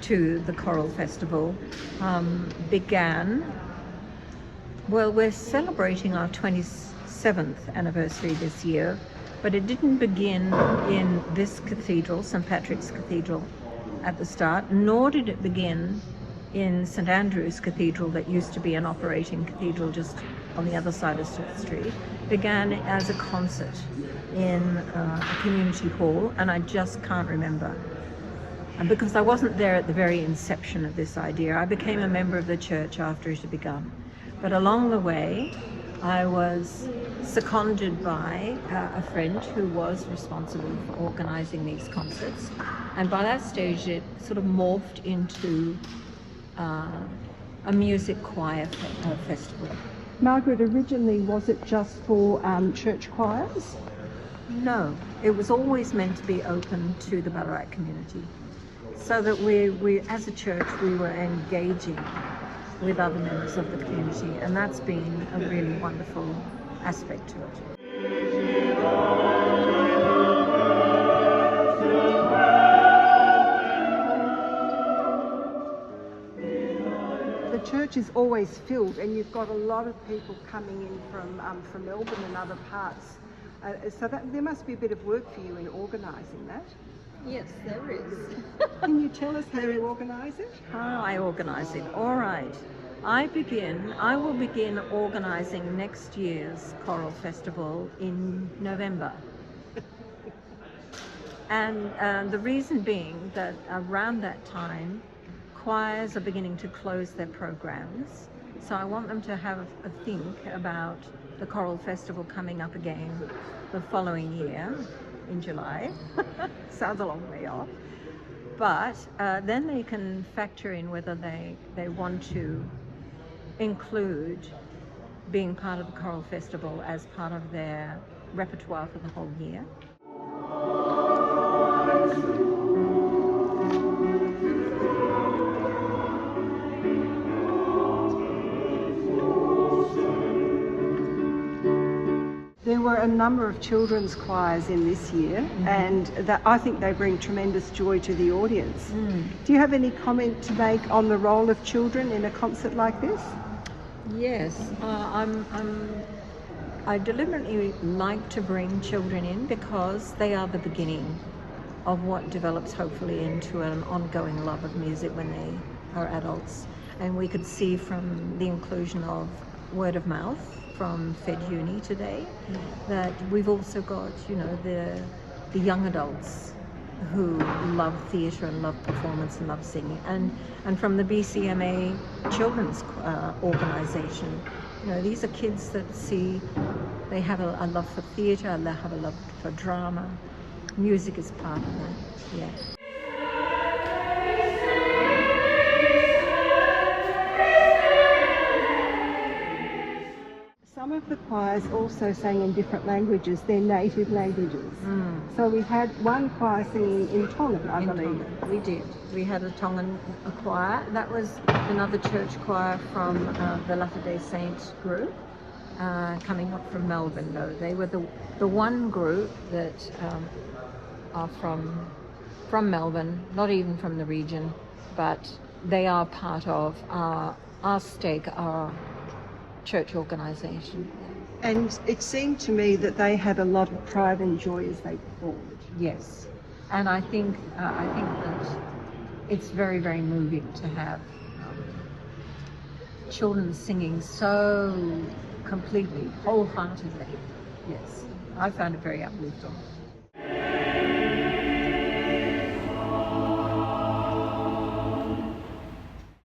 to the Choral Festival began, well, we're celebrating our 27th anniversary this year, but it didn't begin in this cathedral, St. Patrick's Cathedral, at the start, nor did it begin in St. Andrew's Cathedral that used to be an operating cathedral just on the other side of Smith Street. It began as a concert in a community hall, and I just can't remember. And because I wasn't there at the very inception of this idea, I became a member of the church after it had begun. But along the way, I was seconded by a friend who was responsible for organising these concerts. And by that stage, it sort of morphed into a music choir festival. Margaret, originally, was it just for church choirs? No, it was always meant to be open to the Ballarat community, so that we as a church, we were engaging with other members of the community, and that's been a really wonderful aspect to it. The church is always filled, and you've got a lot of people coming in from Melbourne and other parts. So there must be a bit of work for you in organising that. Yes, there is. Can you tell us how you organise it? How I organise it? All right. I will begin organising next year's Choral Festival in November. And the reason being that around that time, choirs are beginning to close their programs. So I want them to have a think about the Choral Festival coming up again the following year in July. Sounds a long way off. But then they can factor in whether they want to include being part of the Choral Festival as part of their repertoire for the whole year. There were a number of children's choirs in this year, and I think they bring tremendous joy to the audience. Do you have any comment to make on the role of children in a concert like this? Yes, I deliberately like to bring children in because they are the beginning of what develops hopefully into an ongoing love of music when they are adults. And we could see from the inclusion of word of mouth from Fed Uni today that we've also got, the young adults who love theatre and love performance and love singing, and from the BCMA Children's Organisation, these are kids that they have a love for theatre, they have a love for drama. Music is part of that, yeah. Some of the choirs also sang in different languages, their native languages. So we had one choir singing in Tongan, I believe. Tongan. We did. We had a Tongan choir. That was another church choir from the Latter-day Saints group, coming up from Melbourne, though. They were the one group that are from Melbourne, not even from the region, but they are part of our stake, our church organisation. And it seemed to me that they had a lot of pride and joy as they performed. Yes, and I think that it's very, very moving to have children singing so completely, wholeheartedly. Yes, I found it very uplifting.